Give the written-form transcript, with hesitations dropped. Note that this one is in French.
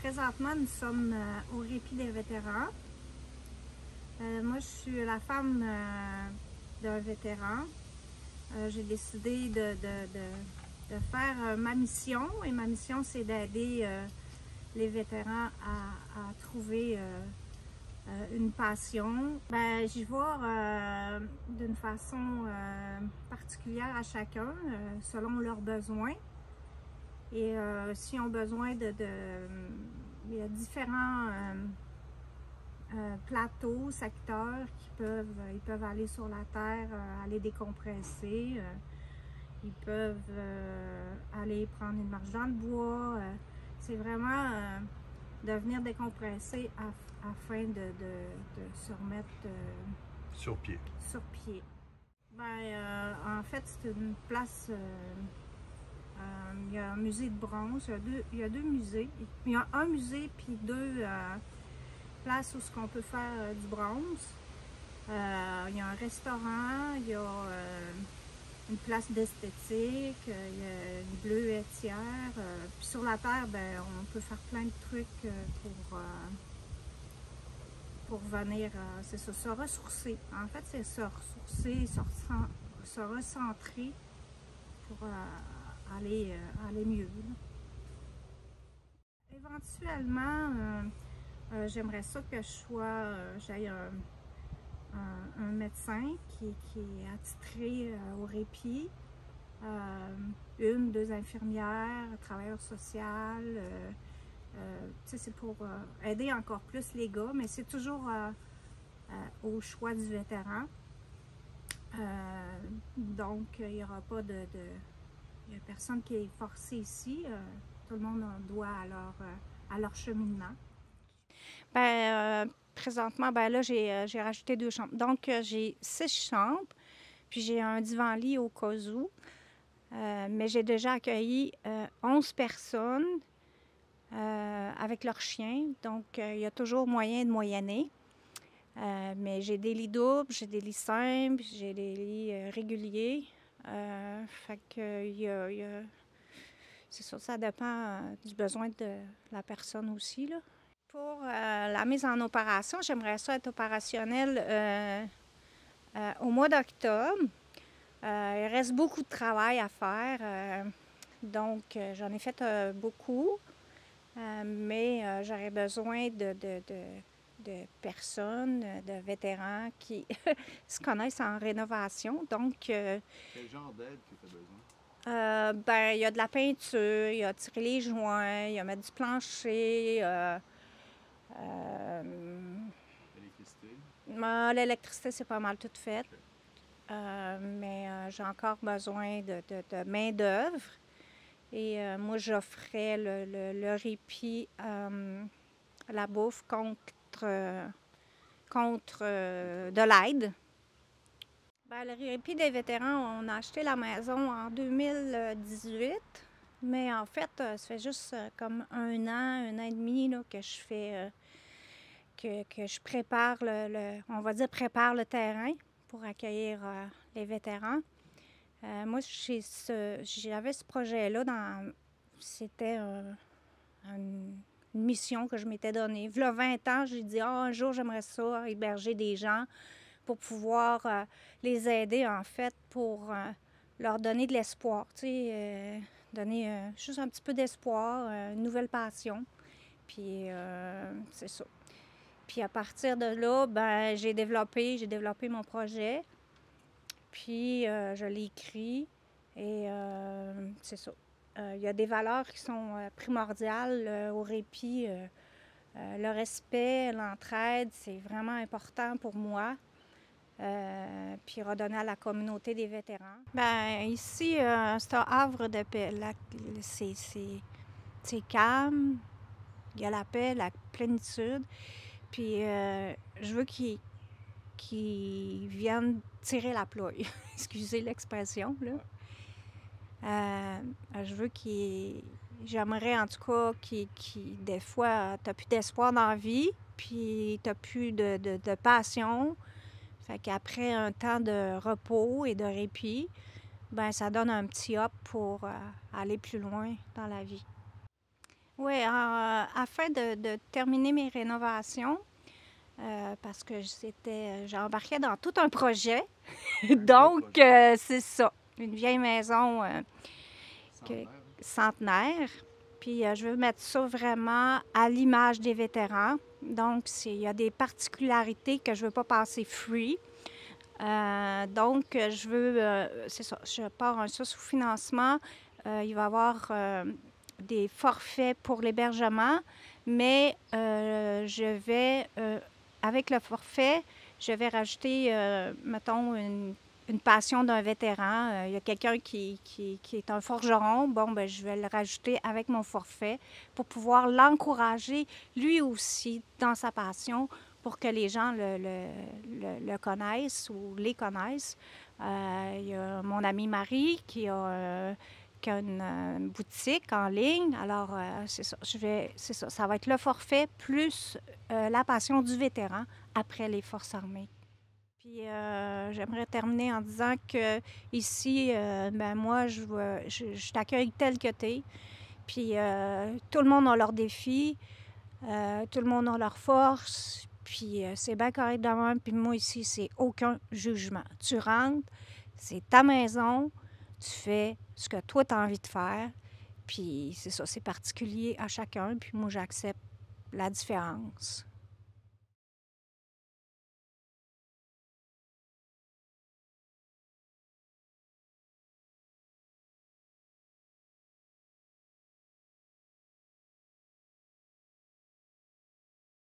Présentement, nous sommes au répit des vétérans. Moi, je suis la femme d'un vétéran. J'ai décidé de faire ma mission, et ma mission, c'est d'aider les vétérans à trouver une passion. J'y vais d'une façon particulière à chacun, selon leurs besoins. Et s'ils ont besoin il y a différents plateaux, secteurs ils peuvent aller sur la terre, aller décompresser. Ils peuvent aller prendre une marche dans le bois. C'est vraiment de venir décompresser afin de se remettre sur pied. En fait, c'est une place. Il y a un musée de bronze. Il y a deux musées. Il y a un musée puis deux places où on peut faire du bronze. Il y a un restaurant, il y a une place d'esthétique, il y a une bleuetière. Puis sur la terre, on peut faire plein de trucs pour venir, c'est ça, se ressourcer. En fait, c'est se ressourcer, se recentrer pour aller mieux. Éventuellement, j'aimerais ça que j'aille un médecin qui est attitré au répit, une, deux infirmières, travailleur social. C'est pour aider encore plus les gars, mais c'est toujours au choix du vétéran. Donc, il n'y aura pas il n'y a personne qui est forcé ici. Tout le monde en doit à leur cheminement. Présentement, là, j'ai rajouté 2 chambres. Donc, j'ai 6 chambres, puis j'ai un divan-lit au cas où. Mais j'ai déjà accueilli 11 personnes avec leurs chiens. Donc, il y a toujours moyen de moyenner. Mais j'ai des lits doubles, j'ai des lits simples, j'ai des lits réguliers. Fait que c'est sûr, ça dépend du besoin de la personne aussi, là. Pour la mise en opération, j'aimerais ça être opérationnelle au mois d'octobre. Il reste beaucoup de travail à faire, donc j'en ai fait beaucoup, mais j'aurais besoin de personnes, de vétérans qui se connaissent en rénovation. Donc, quel genre d'aide que tu as besoin? Il y a de la peinture, il y a tirer les joints, il y a mettre du plancher. L'électricité? L'électricité, c'est pas mal tout fait. Okay. Mais j'ai encore besoin de main-d'œuvre. Et moi, j'offrais le répit, la bouffe contre de l'aide. Le répit des vétérans, on a acheté la maison en 2018. Mais en fait, ça fait juste comme un an et demi là, que je fais, que je prépare on va dire, prépare le terrain pour accueillir les vétérans. Moi, j'avais ce projet-là, c'était une mission que je m'étais donnée. Il y a 20 ans, j'ai dit, un jour, j'aimerais ça, héberger des gens pour pouvoir les aider, en fait, pour leur donner de l'espoir, tu sais, donner juste un petit peu d'espoir, une nouvelle passion. Puis, c'est ça. Puis, à partir de là, j'ai développé mon projet. Puis, je l'ai écrit et c'est ça. Il y a des valeurs qui sont primordiales au répit. Le respect, l'entraide, c'est vraiment important pour moi. Puis redonner à la communauté des vétérans. Ici, c'est un havre de paix. C'est calme, il y a la paix, la plénitude. Puis je veux qu'ils viennent tirer la ploie. Excusez l'expression, là. Je veux j'aimerais en tout cas des fois, t'as plus d'espoir dans la vie, puis t'as plus de passion. Fait qu'après un temps de repos et de répit, ça donne un petit up pour aller plus loin dans la vie. Oui, afin de terminer mes rénovations, parce que j'embarquais dans tout un projet. Un gros Donc, projet. c'est ça, une vieille maison Centenaire, hein? centenaire. Puis, je veux mettre ça vraiment à l'image des vétérans. Donc, il y a des particularités que je veux pas passer free. Donc, c'est ça, je pars un sous-financement. Il va y avoir des forfaits pour l'hébergement, mais avec le forfait, je vais rajouter, mettons, une passion d'un vétéran. Il y a quelqu'un qui est un forgeron. Bon, ben, je vais le rajouter avec mon forfait pour pouvoir l'encourager lui aussi dans sa passion pour que les gens le connaissent ou les connaissent. Il y a mon amie Marie qui a une boutique en ligne. Alors, c'est ça. C'est ça. Ça va être le forfait plus la passion du vétéran après les forces armées. Puis, j'aimerais terminer en disant que ici, ben moi, je t'accueille tel que tu es. Puis, tout le monde a leurs défis, tout le monde a leurs forces. Puis, c'est bien correct de même. Puis, moi, ici, c'est aucun jugement. Tu rentres, c'est ta maison, tu fais ce que toi, tu as envie de faire. Puis, c'est ça, c'est particulier à chacun. Puis, moi, j'accepte la différence.